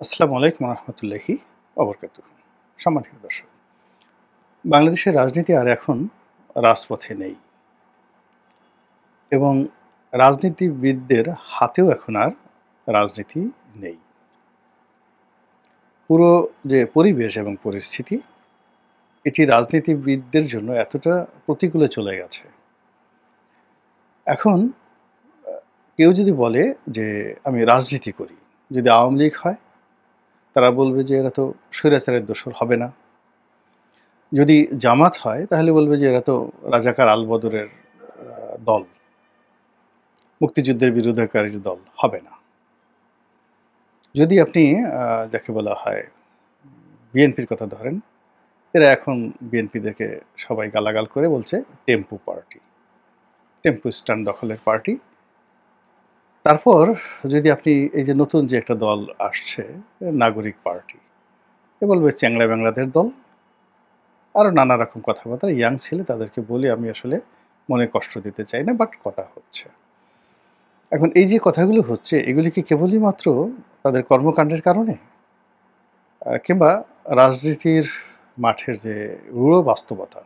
আসসালামু আলাইকুম রহমতুল্লাহি অবরকাতুহ। সম্মানিত দর্শক, বাংলাদেশের রাজনীতি আর এখন রাজপথে নেই এবং রাজনীতিবিদদের হাতেও এখন আর রাজনীতি নেই। পুরো যে পরিবেশ এবং পরিস্থিতি, এটি রাজনীতিবিদদের জন্য এতটা প্রতিকূলে চলে গেছে। এখন কেউ যদি বলে যে আমি রাজনীতি করি, যদি আওয়ামী লীগ হয় তারা বলবে যে এরা তো স্বৈরাচারের দোসর হবে না। যদি জামাত হয় তাহলে বলবে যে এরা তো রাজাকার আলবদরের দল, মুক্তিযুদ্ধের বিরোধিতাকারীর দল হবে না। যদি আপনি যাকে বলা হয় বিএনপির কথা ধরেন, এরা এখন বিএনপিদেরকে সবাই গালাগাল করে বলছে টেম্পু পার্টি, টেম্পু স্ট্যান্ড দখলের পার্টি। তারপর যদি আপনি এই যে নতুন যে একটা দল আসছে নাগরিক পার্টি, এ বলবে চ্যাংড়া ব্যাংড়াদের দল, আরও নানা রকম কথাবার্তা। ইয়াং ছেলে তাদেরকে বলে আমি আসলে মনে কষ্ট দিতে চাই না, বাট কথা হচ্ছে। এখন এই যে কথাগুলো হচ্ছে, এগুলি কি কেবলই মাত্র তাদের কর্মকাণ্ডের কারণে, কিংবা রাজনীতির মাঠের যে রূঢ় বাস্তবতা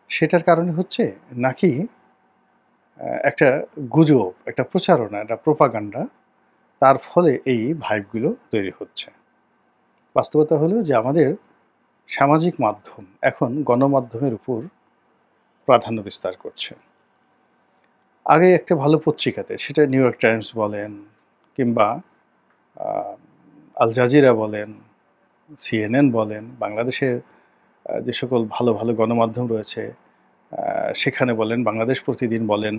সেটার কারণে হচ্ছে, নাকি একটা গুজব, একটা প্রচারণা, একটা প্রোপাগান্ডা, তার ফলে এই ভাইবগুলো তৈরি হচ্ছে? বাস্তবতা হলো যে আমাদের সামাজিক মাধ্যম এখন গণমাধ্যমের উপর প্রাধান্য বিস্তার করছে। আগে একটা ভালো পত্রিকাতে, সেটা নিউ ইয়র্ক টাইমস বলেন কিংবা আল জাজিরা বলেন, সিএনএন বলেন, বাংলাদেশের যে সকল ভালো ভালো গণমাধ্যম রয়েছে সেখানে বলেন, বাংলাদেশ প্রতিদিন বলেন,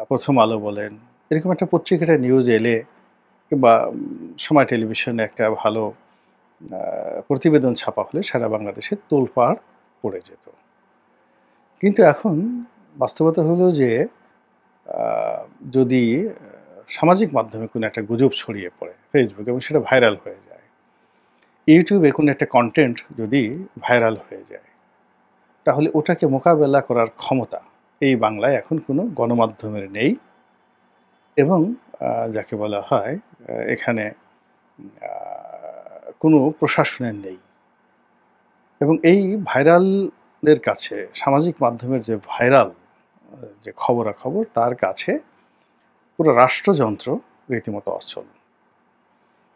প্রথম আলো বলেন, এরকম একটা পত্রিকাটা নিউজ এলে কিংবা সময় টেলিভিশনে একটা ভালো প্রতিবেদন ছাপা হলে সারা বাংলাদেশে তোলপাড় পড়ে যেত। কিন্তু এখন বাস্তবতা হলো যে যদি সামাজিক মাধ্যমে কোনো একটা গুজব ছড়িয়ে পড়ে ফেসবুক এবং সেটা ভাইরাল হয়ে যায়, ইউটিউবে কোনো একটা কন্টেন্ট যদি ভাইরাল হয়ে যায়, তাহলে ওটাকে মোকাবেলা করার ক্ষমতা এই বাংলায় এখন কোনো গণমাধ্যমের নেই এবং যাকে বলা হয় এখানে কোনো প্রশাসনের নেই। এবং এই ভাইরালের কাছে, সামাজিক মাধ্যমের যে ভাইরাল যে খবরাখবর, তার কাছে পুরো রাষ্ট্রযন্ত্র রীতিমতো অচল।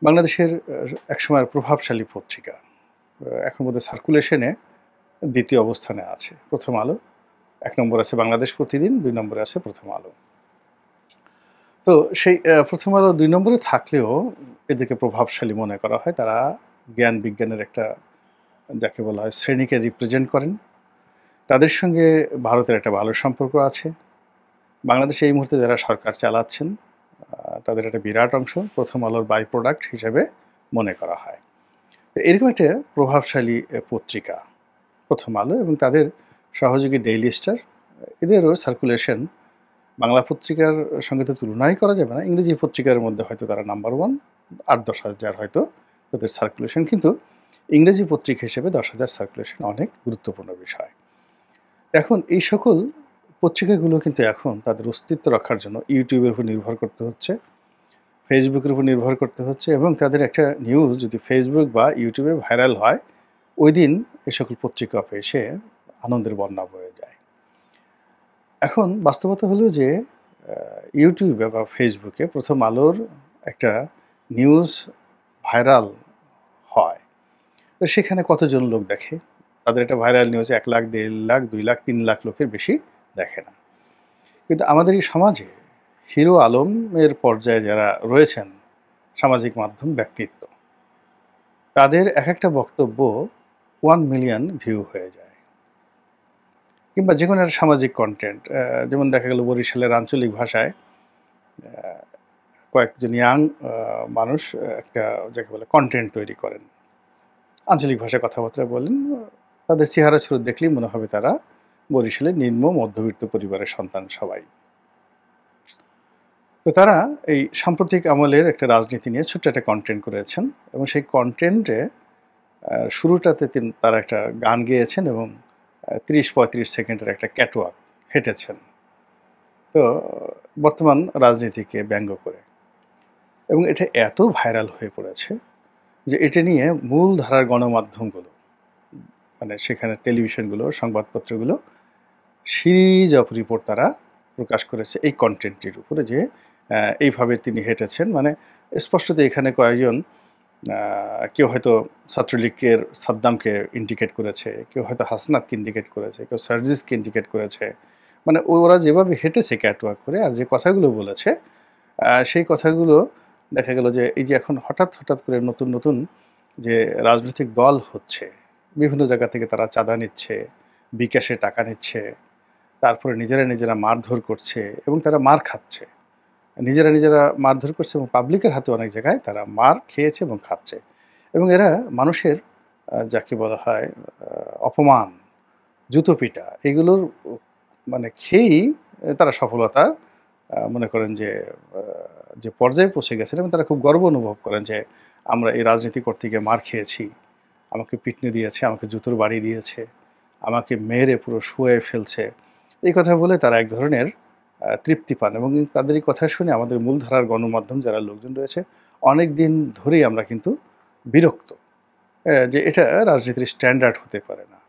বাংলাদেশের একসময়ের প্রভাবশালী পত্রিকা এখন বোধহয় সার্কুলেশনে দ্বিতীয় অবস্থানে আছে প্রথম আলো, ১ নম্বর আছে বাংলাদেশ প্রতিদিন, ২ নম্বরে আছে প্রথম আলো। তো সেই প্রথম আলো ২ নম্বরে থাকলেও এদেরকে প্রভাবশালী মনে করা হয়। তারা জ্ঞান বিজ্ঞানের একটা যাকে বলা হয় শ্রেণীকে রিপ্রেজেন্ট করেন। তাদের সঙ্গে ভারতের একটা ভালো সম্পর্ক আছে। বাংলাদেশে এই মুহূর্তে যারা সরকার চালাচ্ছেন তাদের একটা বিরাট অংশ প্রথম আলোর বাই প্রোডাক্ট হিসেবে মনে করা হয়। তো এরকম একটা প্রভাবশালী পত্রিকা প্রথম আলো এবং তাদের সহযোগী ডেইলি স্টার, এদেরও সার্কুলেশন বাংলা পত্রিকার সঙ্গে তো তুলনাই করা যাবে না। ইংরেজি পত্রিকার মধ্যে হয়তো তারা নাম্বার 1, ৮-১০ হাজার হয়তো তাদের সার্কুলেশন, কিন্তু ইংরেজি পত্রিকা হিসেবে ১০,০০০ সার্কুলেশন অনেক গুরুত্বপূর্ণ বিষয়। এখন এই সকল পত্রিকাগুলো কিন্তু এখন তাদের অস্তিত্ব রক্ষার জন্য ইউটিউবের উপর নির্ভর করতে হচ্ছে, ফেসবুকের উপর নির্ভর করতে হচ্ছে এবং তাদের একটা নিউজ যদি ফেসবুক বা ইউটিউবে ভাইরাল হয়, ওই দিন এই সকল পত্রিকা এসে আনন্দের বন্যা বয়ে যায়। এখন বাস্তবতা হলো যে ইউটিউবে বা ফেসবুকে প্রথম আলোর একটা নিউজ ভাইরাল হয়, তো সেখানে কতজন লোক দেখে? তাদের একটা ভাইরাল নিউজ ১ লাখ, ১.৫ লাখ, ২ লাখ, ৩ লাখ লোকের বেশি দেখে না। কিন্তু আমাদের এই সমাজে হিরো আলমের পর্যায়ে যারা রয়েছেন সামাজিক মাধ্যম ব্যক্তিত্ব, তাদের একেকটা বক্তব্য 1 মিলিয়ন ভিউ হয়ে যায়। কিংবা যেকোনো একটা সামাজিক কনটেন্ট, যেমন দেখা গেল বরিশালের আঞ্চলিক ভাষায় কয়েকজন ইয়াং মানুষ একটা যাকে বলে কনটেন্ট তৈরি করেন। আঞ্চলিক ভাষায় কথাবার্তা বলেন। তাদের চেহারা সুরত দেখলেই মনে হবে তারা বরিশালের নিম্ন মধ্যবিত্ত পরিবারের সন্তান সবাই। তো তারা এই সাম্প্রতিক আমলের একটা রাজনীতি নিয়ে ছোট্ট একটা কনটেন্ট করেছেন এবং সেই কনটেন্টে শুরুটাতে তারা একটা গান গেয়েছেন এবং ৩০-৩৫ সেকেন্ডের একটা ক্যাটওয়াক হেঁটেছেন। তো বর্তমান রাজনীতিকে ব্যঙ্গ করে। এবং এটা এত ভাইরাল হয়ে পড়েছে যে এটা নিয়ে মূলধারার গণমাধ্যমগুলো, মানে সেখানে টেলিভিশনগুলো, সংবাদপত্রগুলো সিরিজ অফ রিপোর্ট তারা প্রকাশ করেছে এই কন্টেন্টটির উপরে, যে এইভাবে তিনি হেঁটেছেন। মানে স্পষ্টত এখানে কয়েকজন, কেউ হয়তো ছাত্রলীগের সাদ্দামকে ইন্ডিকেট করেছে, কেউ হয়তো হাসনাতকে ইন্ডিকেট করেছে, কেউ সার্জিসকে ইন্ডিকেট করেছে। মানে ওরা যেভাবে হেঁটেছে ক্যাটওয়াক করে আর যে কথাগুলো বলেছে, সেই কথাগুলো দেখা গেল যে এই যে এখন হঠাৎ হঠাৎ করে নতুন নতুন যে রাজনৈতিক দল হচ্ছে, বিভিন্ন জায়গা থেকে তারা চাঁদা নিচ্ছে, বিকাশে টাকা নিচ্ছে, তারপরে নিজেরা মারধর করছে এবং তারা মার খাচ্ছে, নিজেরা মারধর করছে এবং পাবলিকের হাতে অনেক জায়গায় তারা মার খেয়েছে এবং খাচ্ছে। এবং এরা মানুষের যাকে বলা হয় অপমান, জুতো পিটা, এগুলোর মানে খেয়েই তারা সফলতা মনে করেন যে পর্যায়ে পৌঁছে গেছেন, এবং তারা খুব গর্ব অনুভব করেন যে আমরা এই রাজনীতি করতে গিয়ে মার খেয়েছি, আমাকে পিটনি দিয়েছে, আমাকে জুতোর বাড়ি দিয়েছে, আমাকে মেরে পুরো শুয়ে ফেলছে। এই কথা বলে তারা এক ধরনের তৃপ্তি পান, এবং তাদের এই কথা শুনে আমাদের মূলধারার গণমাধ্যম যারা লোকজন রয়েছে অনেক দিন ধরেই আমরা কিন্তু বিরক্ত যে এটা রাজনীতির স্ট্যান্ডার্ড হতে পারে না।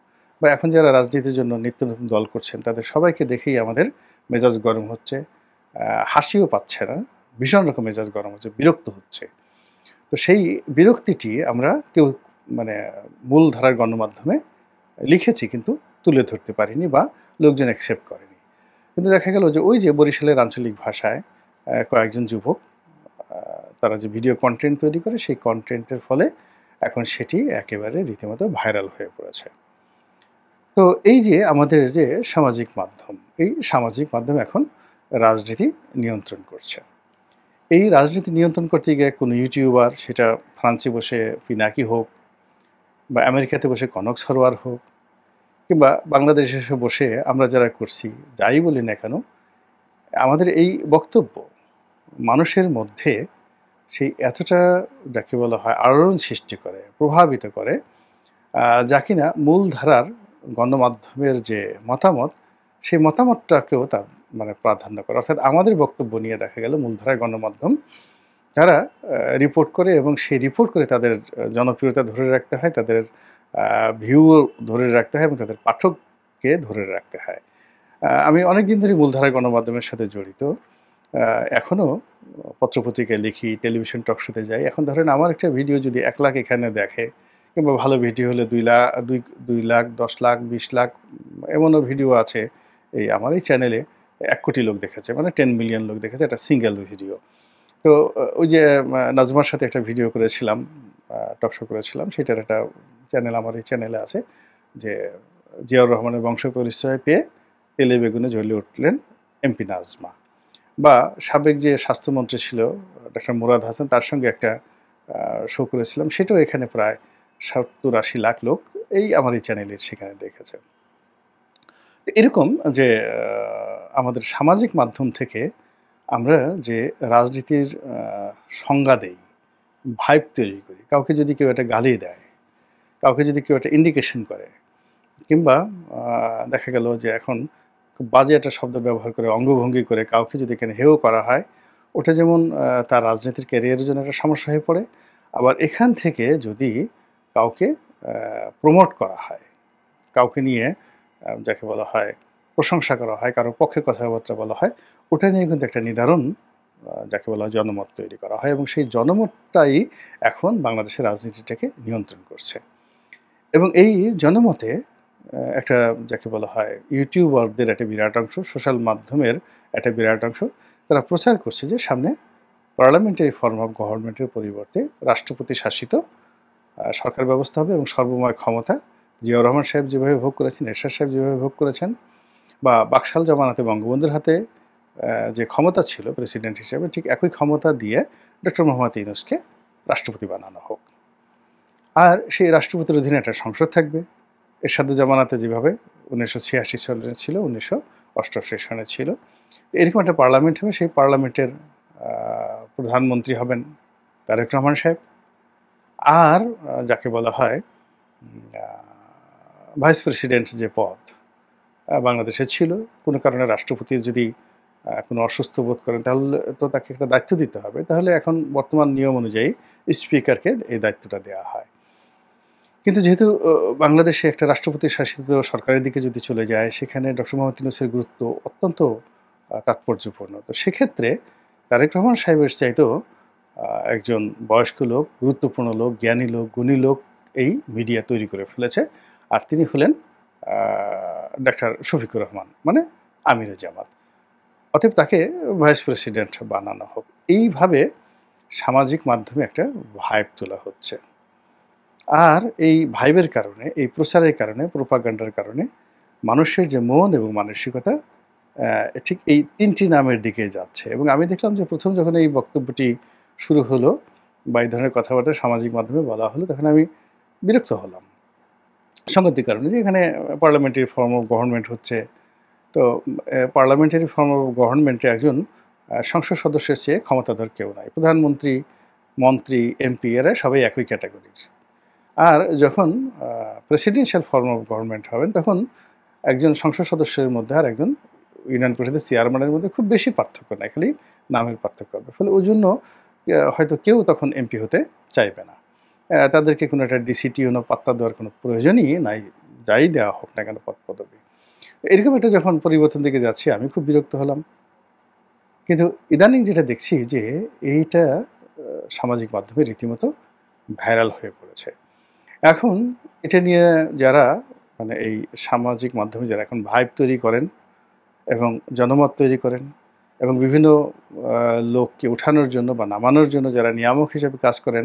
বা এখন যারা রাজনীতির জন্য নিত্য নতুন দল করছেন তাদের সবাইকে দেখেই আমাদের মেজাজ গরম হচ্ছে, হাসিও পাচ্ছে না, ভীষণ রকম মেজাজ গরম হচ্ছে, বিরক্ত হচ্ছে। তো সেই বিরক্তিটি আমরা কেউ মানে মূলধারার গণমাধ্যমে লিখেছি কিন্তু তুলে ধরতে পারিনি বা লোকজন অ্যাকসেপ্ট করেনি। কিন্তু দেখা গেল যে ওই যে বরিশালের আঞ্চলিক ভাষায় কয়েকজন যুবক তারা যে ভিডিও কন্টেন্ট তৈরি করে, সেই কন্টেন্টের ফলে এখন সেটি একেবারে রীতিমতো ভাইরাল হয়ে পড়েছে। তো এই যে আমাদের যে সামাজিক মাধ্যম, এই সামাজিক মাধ্যম এখন রাজনীতি নিয়ন্ত্রণ করছে। এই রাজনীতি নিয়ন্ত্রণ করতে গিয়ে কোনো ইউটিউবার, সেটা ফ্রান্সে বসে পিনাকি হোক বা আমেরিকাতে বসে কনক সরোয়ার হোক, কিংবা বাংলাদেশে এসে বসে আমরা যারা করছি, যাই বলি না কেন, আমাদের এই বক্তব্য মানুষের মধ্যে সেই এতটা যাকে বলা হয় আলোড়ন সৃষ্টি করে, প্রভাবিত করে, যা কিনা মূলধারার গণমাধ্যমের যে মতামত, সেই মতামতটাকেও তার মানে প্রাধান্য করে। অর্থাৎ আমাদের বক্তব্য নিয়ে দেখা গেল মূলধারার গণমাধ্যম তারা রিপোর্ট করে, এবং সেই রিপোর্ট করে তাদের জনপ্রিয়তা ধরে রাখতে হয়, তাদের ভিউ ধরে রাখতে হয়, এবং তাদের পাঠককে ধরে রাখতে হয়। আমি অনেক দিন ধরে মূলধারার গণমাধ্যমের সাথে জড়িত, এখনও পত্রপত্রিকায় লিখি, টেলিভিশন টক শোতে যাই। এখন ধরেন আমার একটা ভিডিও যদি 1 লাখ এখানে দেখে, কিংবা ভালো ভিডিও হলে 2 লাখ, 10 লাখ, 20 লাখ, এমনও ভিডিও আছে এই আমার এই চ্যানেলে 1 কোটি লোক দেখেছে, মানে 10 মিলিয়ন লোক দেখেছে একটা সিঙ্গেল ভিডিও। তো ওই যে নাজমার সাথে একটা ভিডিও করেছিলাম, টক শো করেছিলাম, সেটার একটা চ্যানেল আমার এই চ্যানেলে আছে, যে জিয়াউর রহমানের বংশ পরিচয় পেয়ে তেলে বেগুনে জ্বলে উঠলেন এমপি নাজমা। বা সাবেক যে স্বাস্থ্যমন্ত্রী ছিল ডক্টর মুরাদ হাসান, তার সঙ্গে একটা শো করেছিলাম, সেটাও এখানে প্রায় 70-80 লাখ লোক এই আমার এই চ্যানেলে সেখানে দেখেছে। এরকম যে আমাদের সামাজিক মাধ্যম থেকে আমরা যে রাজনীতির সংজ্ঞা দেই, ভাইব তৈরি করি, কাউকে যদি কেউ একটা গালি দেয়, কাউকে যদি কেউ একটা ইন্ডিকেশন করে, কিংবা দেখা গেল যে এখন খুব বাজে একটা শব্দ ব্যবহার করে, অঙ্গভঙ্গি করে কাউকে যদি এখানে হেয় করা হয়, ওটা যেমন তার রাজনীতির ক্যারিয়ারের জন্য একটা সমস্যা হয়ে পড়ে। আবার এখান থেকে যদি কাউকে প্রমোট করা হয়, কাউকে নিয়ে যাকে বলা হয় প্রশংসা করা হয়, কারোর পক্ষে কথাবার্তা বলা হয়, ওটা নিয়ে কিন্তু একটা নির্ধারণ যাকে বলা হয় জনমত তৈরি করা হয়, এবং সেই জনমতটাই এখন বাংলাদেশের রাজনীতিটাকে নিয়ন্ত্রণ করছে। এবং এই জনমতে একটা যাকে বলা হয় ইউটিউবারদের একটা বিরাট অংশ, সোশ্যাল মাধ্যমের একটা বিরাট অংশ, তারা প্রচার করছে যে সামনে পার্লামেন্টারি ফর্ম অফ গভর্নমেন্টের পরিবর্তে রাষ্ট্রপতি শাসিত সরকার ব্যবস্থা হবে, এবং সর্বময় ক্ষমতা জিয়াউর রহমান সাহেব যেভাবে ভোগ করেছেন, এরশাদ সাহেব যেভাবে ভোগ করেছেন, বা বাকশাল জামানাতে বঙ্গবন্ধুর হাতে যে ক্ষমতা ছিল প্রেসিডেন্ট হিসেবে, ঠিক একই ক্ষমতা দিয়ে ডক্টর মোহাম্মদ ইউনূসকে রাষ্ট্রপতি বানানো হোক। আর সেই রাষ্ট্রপতির অধীনে একটা সংসদ থাকবে, এরশাদের জামানাতে যেভাবে 1986 সালে ছিল, 1988 সনে ছিল। এরকম একটা পার্লামেন্ট হবে, সেই পার্লামেন্টের প্রধানমন্ত্রী হবেন তারেক রহমান সাহেব। আর যাকে বলা হয় ভাইস প্রেসিডেন্ট যে পদ বাংলাদেশে ছিল, কোনো কারণে রাষ্ট্রপতির যদি কোনো অসুস্থ বোধ করেন, তাহলে তো তাকে একটা দায়িত্ব দিতে হবে। তাহলে এখন বর্তমান নিয়ম অনুযায়ী স্পিকারকে এই দায়িত্বটা দেয়া হয়। কিন্তু যেহেতু বাংলাদেশে একটা রাষ্ট্রপতি শাসিত সরকারের দিকে যদি চলে যায়, সেখানে ডক্টর মোহাম্মদ ইউনূসের গুরুত্ব অত্যন্ত তাৎপর্যপূর্ণ। তো সেক্ষেত্রে তারেক রহমান সাহেবের চাইতেও আ একজন বয়স্ক লোক, গুরুত্বপূর্ণ লোক, জ্ঞানী লোক, গুণী লোক এই মিডিয়া তৈরি করে ফেলেছে। আর তিনি হলেন আ ডাক্তার শফিকুর রহমান, মানে আমিরে জামাত। অতএব তাকে ভাইস প্রেসিডেন্ট বানানো হোক। এইভাবে সামাজিক মাধ্যমে একটা ভাইব তোলা হচ্ছে। আর এই ভাইবের কারণে, এই প্রচারের কারণে, প্রোপাগান্ডার কারণে মানুষের যে মন এবং মানসিকতা ঠিক এই ৩ টি নামের দিকে যাচ্ছে। এবং আমি দেখলাম যে ১ম যখন এই বক্তব্যটি শুরু হলো বা এই ধরনের কথাবার্তা সামাজিক মাধ্যমে বলা হলো, তখন আমি বিরক্ত হলাম। সাংগতিক কারণে যে এখানে পার্লামেন্টারি ফর্ম অফ গভর্নমেন্ট হচ্ছে। তো পার্লামেন্টারি ফর্ম অফ গভর্নমেন্টে একজন সংসদ সদস্যের চেয়ে ক্ষমতাধর কেউ নাই। প্রধানমন্ত্রী, মন্ত্রী, এমপি এরা সবাই একই ক্যাটাগরির। আর যখন প্রেসিডেন্সিয়াল ফর্ম অফ গভর্নমেন্ট হবেন, তখন একজন সংসদ সদস্যের মধ্যে আর একজন ইউনিয়ন পরিষদের চেয়ারম্যানের মধ্যে খুব বেশি পার্থক্য নাই, খালি নামের পার্থক্য হবে। ফলে ওই জন্য হয়তো কেউ তখন এমপি হতে চাইবে না। তাদেরকে কোনো একটা ডিসিটিউনো পাত্তা দেওয়ার কোনো প্রয়োজনই নাই, যাই দেওয়া হোক না কেন পদ পদবি। এরকম একটা যখন পরিবর্তন দিকে যাচ্ছি, আমি খুব বিরক্ত হলাম। কিন্তু ইদানিং যেটা দেখছি যে এইটা সামাজিক মাধ্যমে রীতিমতো ভাইরাল হয়ে পড়েছে। এখন এটা নিয়ে যারা মানে এই সামাজিক মাধ্যমে যারা এখন ভাইব তৈরি করেন এবং জনমত তৈরি করেন এবং বিভিন্ন লোককে উঠানোর জন্য বা নামানোর জন্য যারা নিয়ামক হিসেবে কাজ করেন,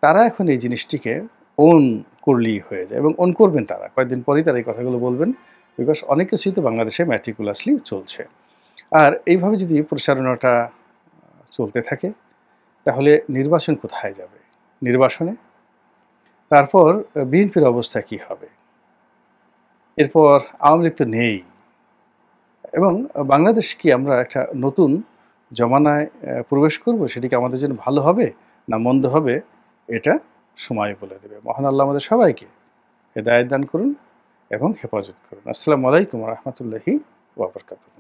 তারা এখন এই জিনিসটিকে ওন করলেই হয়ে যায় এবং ওন করবেন তারা। কয়েকদিন পরেই তারা এই কথাগুলো বলবেন। বিকজ অনেক কিছুই তো বাংলাদেশে ম্যাটিকুলাসলি চলছে। আর এইভাবে যদি প্রচারণাটা চলতে থাকে, তাহলে নির্বাচন কোথায় যাবে? নির্বাসনে? তারপর বিএনপির অবস্থা কী হবে? এরপর আওয়ামী লীগ তো নেই। এবং বাংলাদেশ কি আমরা একটা নতুন জমানায় প্রবেশ করব? সেটি কি আমাদের জন্য ভালো হবে না মন্দ হবে? এটা সময় বলে দেবে। মহান আল্লাহ আমাদের সবাইকে হেদায়েত দান করুন এবং হেফাজত করুন। আসসালামু আলাইকুম ওয়া রাহমাতুল্লাহি ওয়া বারাকাতুহু।